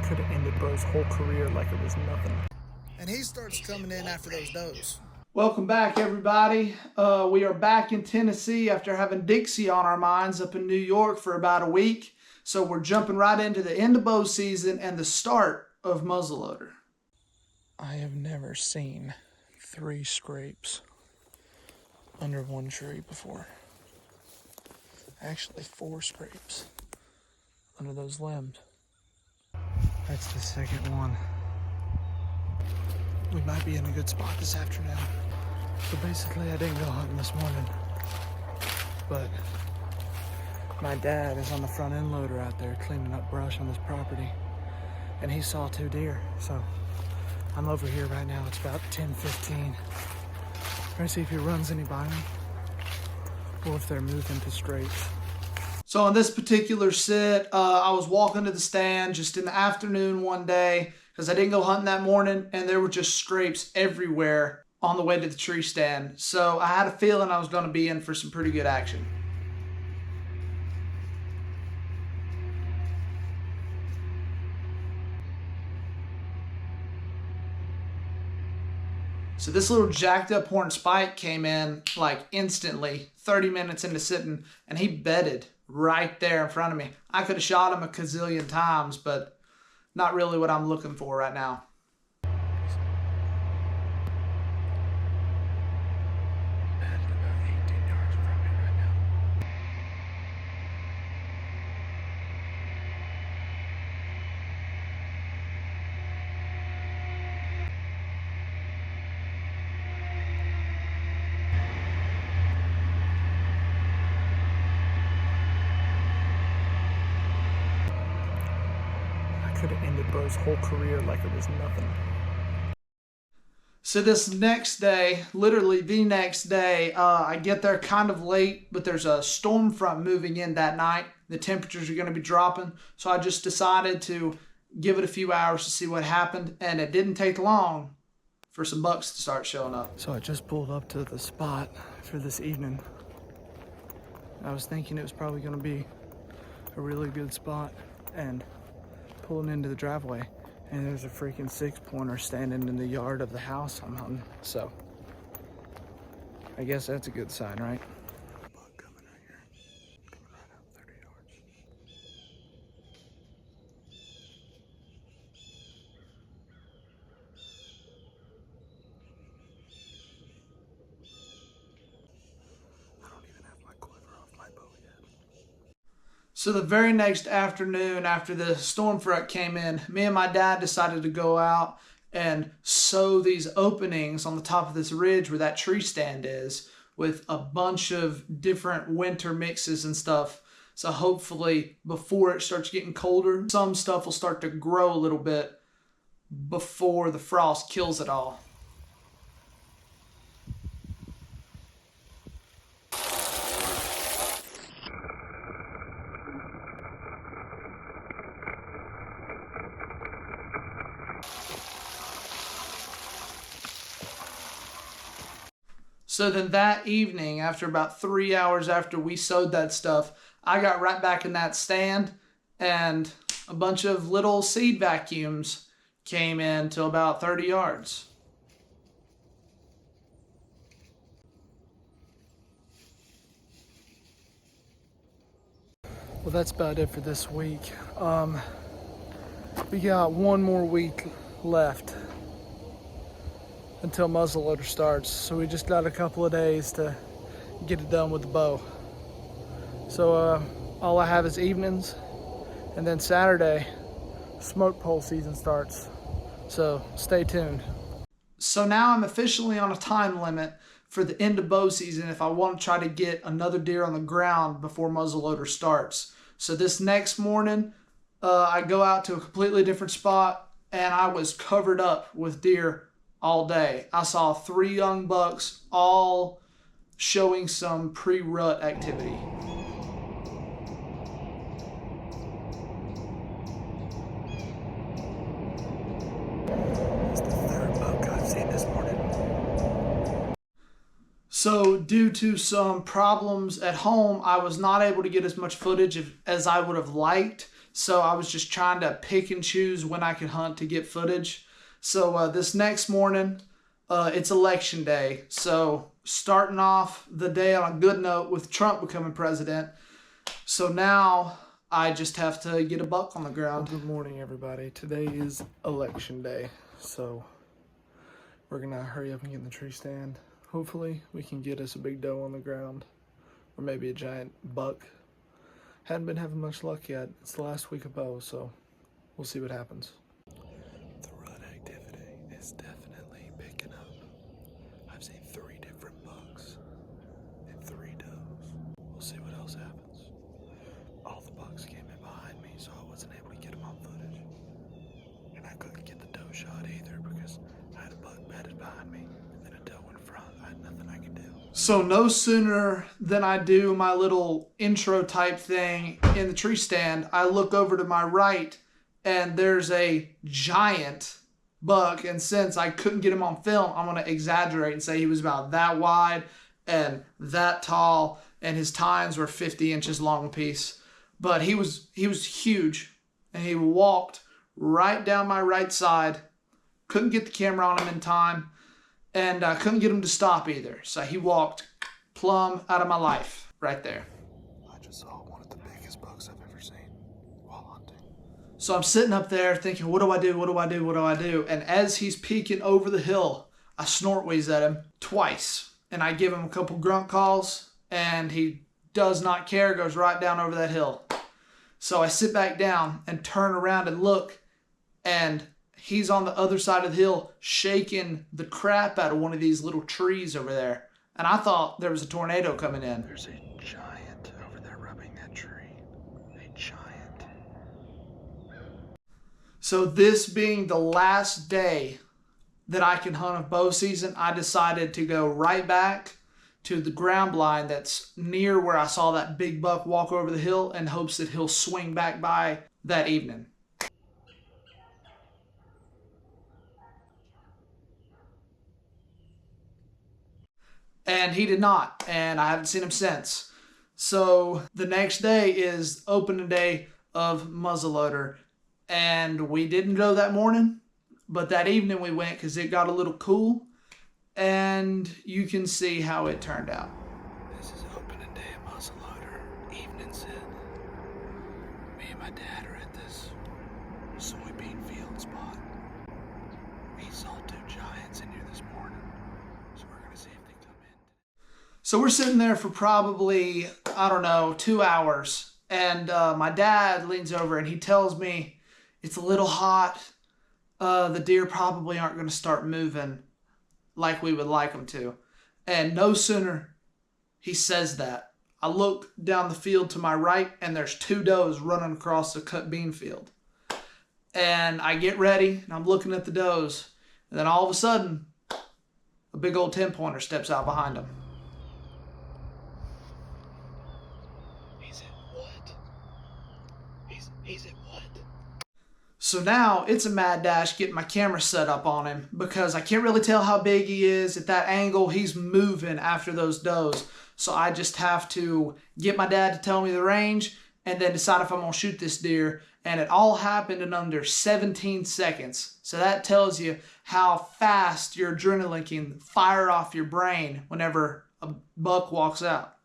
Could have ended bro's whole career like it was nothing. And he starts coming in after those does. Welcome back, everybody. We are back in Tennessee after having Dixie on our minds up in New York for about a week. So we're jumping right into the end of bow season and the start of muzzleloader. I have never seen 3 scrapes under one tree before. Actually, 4 scrapes under those limbs. That's the second one. We might be in a good spot this afternoon. So basically, I didn't go hunting this morning, but my dad is on the front end loader out there cleaning up brush on this property, and he saw 2 deer. So I'm over here right now. It's about 10:15. Trying to see if he runs any by me or if they're moving to straights. So on this particular sit, I was walking to the stand just in the afternoon one day because I didn't go hunting that morning, and there were just scrapes everywhere on the way to the tree stand. So I had a feeling I was going to be in for some pretty good action. So this little jacked up horn spike came in like instantly, 30 minutes into sitting, and he bedded right there in front of me. I could have shot him a gazillion times, but not really what I'm looking for right now. Could have ended bro's whole career like it was nothing. So this next day, literally the next day, I get there kind of late, but there's a storm front moving in that night. The temperatures are going to be dropping. So I just decided to give it a few hours to see what happened. And it didn't take long for some bucks to start showing up. So I just pulled up to the spot for this evening. I was thinking it was probably going to be a really good spot, and pulling into the driveway, and there's a freaking 6-pointer standing in the yard of the house I'm hunting. So I guess that's a good sign, right? Bug coming right here, coming right up 30 yards. I don't even have my quiver off my bow yet. So the very next afternoon after the storm front came in, me and my dad decided to go out and sow these openings on the top of this ridge where that tree stand is with a bunch of different winter mixes and stuff. So hopefully before it starts getting colder, some stuff will start to grow a little bit before the frost kills it all. So then that evening, after about 3 hours after we sowed that stuff, I got right back in that stand, and a bunch of little seed vacuums came in to about 30 yards. Well, that's about it for this week. We got one more week left until muzzleloader starts, so we just got a couple of days to get it done with the bow. So all I have is evenings, and then Saturday smoke pole season starts, so stay tuned. So now I'm officially on a time limit for the end of bow season if I want to try to get another deer on the ground before muzzleloader starts. So this next morning I go out to a completely different spot, and I was covered up with deer all day. I saw 3 young bucks, all showing some pre-rut activity. It's the 3rd buck I've seen this morning. So due to some problems at home, I was not able to get as much footage as I would have liked. So I was just trying to pick and choose when I could hunt to get footage. So this next morning, it's election day. So starting off the day on a good note with Trump becoming president. So now I just have to get a buck on the ground. Good morning, everybody. Today is election day, so we're gonna hurry up and get in the tree stand. Hopefully we can get us a big doe on the ground, or maybe a giant buck. Hadn't been having much luck yet. It's the last week of bow, so we'll see what happens. The rut activity is definitely picking up. I've seen 3 different bucks and 3 does. We'll see what else happens. All the bucks came in behind me, so I wasn't able to get them on footage. And I couldn't get the doe shot either because I had a buck bedded behind me and then a doe in front. I had nothing I could do. So no sooner than I do my little intro type thing in the tree stand, I look over to my right and there's a giant buck. And since I couldn't get him on film, I'm going to exaggerate and say he was about that wide and that tall, and his tines were 50 inches long apiece. But he was huge, and he walked right down my right side. Couldn't get the camera on him in time. And I couldn't get him to stop either. So he walked plumb out of my life right there. I just saw one of the biggest bucks I've ever seen while hunting. So I'm sitting up there thinking, what do I do? What do I do? What do I do? And as he's peeking over the hill, I snort wheeze at him twice. And I give him a couple grunt calls, and he does not care, goes right down over that hill. So I sit back down and turn around and look, and he's on the other side of the hill shaking the crap out of one of these little trees over there. And I thought there was a tornado coming in. There's a giant over there rubbing that tree. A giant. So this being the last day that I can hunt of bow season, I decided to go right back to the ground blind that's near where I saw that big buck walk over the hill in hopes that he'll swing back by that evening. And he did not, and I haven't seen him since. So the next day is opening day of Muzzleloader, and we didn't go that morning, but that evening we went because it got a little cool, and you can see how it turned out. This is opening day at Muzzleloader, evening sit. Me and my dad are at this soybean field spot. We saw 2 giants in here this morning, so we're gonna see if they come in. So we're sitting there for probably, 2 hours, and my dad leans over and he tells me it's a little hot. The deer probably aren't going to start moving like we would like them to. And no sooner he says that, I look down the field to my right, and there's 2 does running across the cut bean field. And I get ready, and I'm looking at the does, and then all of a sudden, a big old 10-pointer steps out behind him. He's at what? He's at what? So now it's a mad dash getting my camera set up on him because I can't really tell how big he is. At that angle, he's moving after those does. So I just have to get my dad to tell me the range and then decide if I'm going to shoot this deer. And it all happened in under 17 seconds. So that tells you how fast your adrenaline can fire off your brain whenever a buck walks out.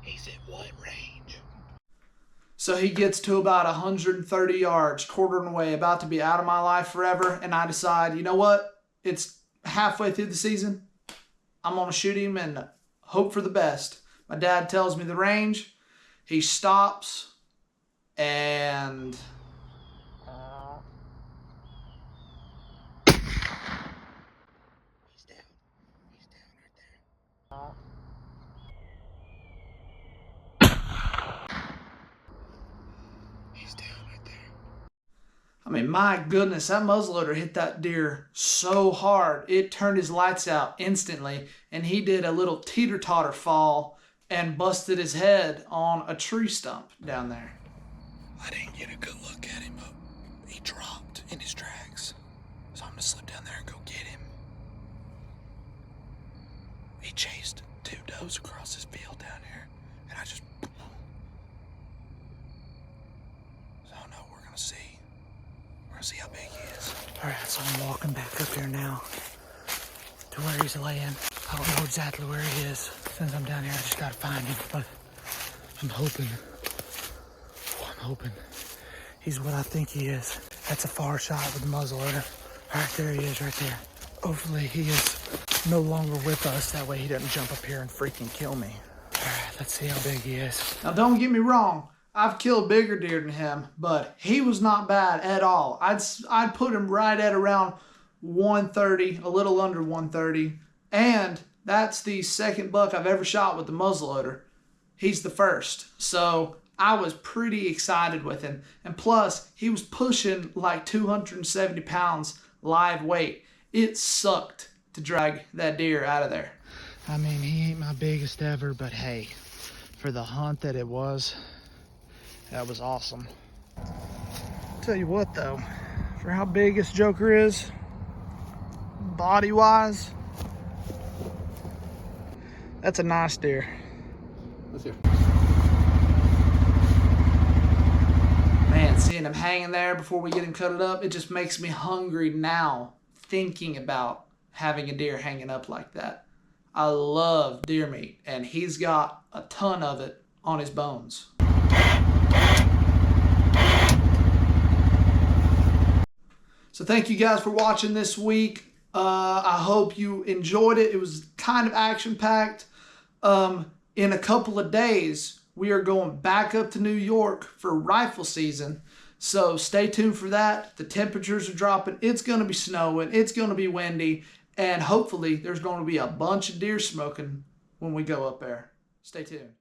He's at what range? So he gets to about 130 yards, quartering away, about to be out of my life forever. And I decide, you know what? It's halfway through the season. I'm going to shoot him and hope for the best. My dad tells me the range. He stops and He's down. He's down right there. He's down right there. I mean, my goodness, that muzzleloader hit that deer so hard. It turned his lights out instantly, and he did a little teeter-totter fall and busted his head on a tree stump down there. I didn't get a good look at him, but he dropped in his tracks. So I'm gonna slip down there and go get him. He chased 2 does across this field down here, and I just... gonna see how big he is. All right, so I'm walking back up here now to where he's laying. I don't know exactly where he is. Since I'm down here, I just gotta find him. But I'm hoping he's what I think he is. That's a far shot with the muzzleloader. All right, there he is right there. Hopefully he is no longer with us. That way he doesn't jump up here and freaking kill me. All right, let's see how big he is. Now, don't get me wrong. I've killed bigger deer than him, but he was not bad at all. I'd put him right at around 130, a little under 130. And that's the second buck I've ever shot with the muzzleloader. He's the first. So I was pretty excited with him. And plus, he was pushing like 270 pounds live weight. It sucked to drag that deer out of there. I mean, he ain't my biggest ever, but hey, for the hunt that it was, that was awesome. Tell you what though, for how big this joker is, body-wise, that's a nice deer. Let's hear. Man, seeing him hanging there before we get him cut up, it just makes me hungry now thinking about having a deer hanging up like that. I love deer meat, and he's got a ton of it on his bones. So thank you guys for watching this week. I hope you enjoyed it. It was kind of action-packed. In a couple of days, we are going back up to New York for rifle season. So stay tuned for that. The temperatures are dropping. It's going to be snowing. It's going to be windy. And hopefully there's going to be a bunch of deer smoking when we go up there. Stay tuned.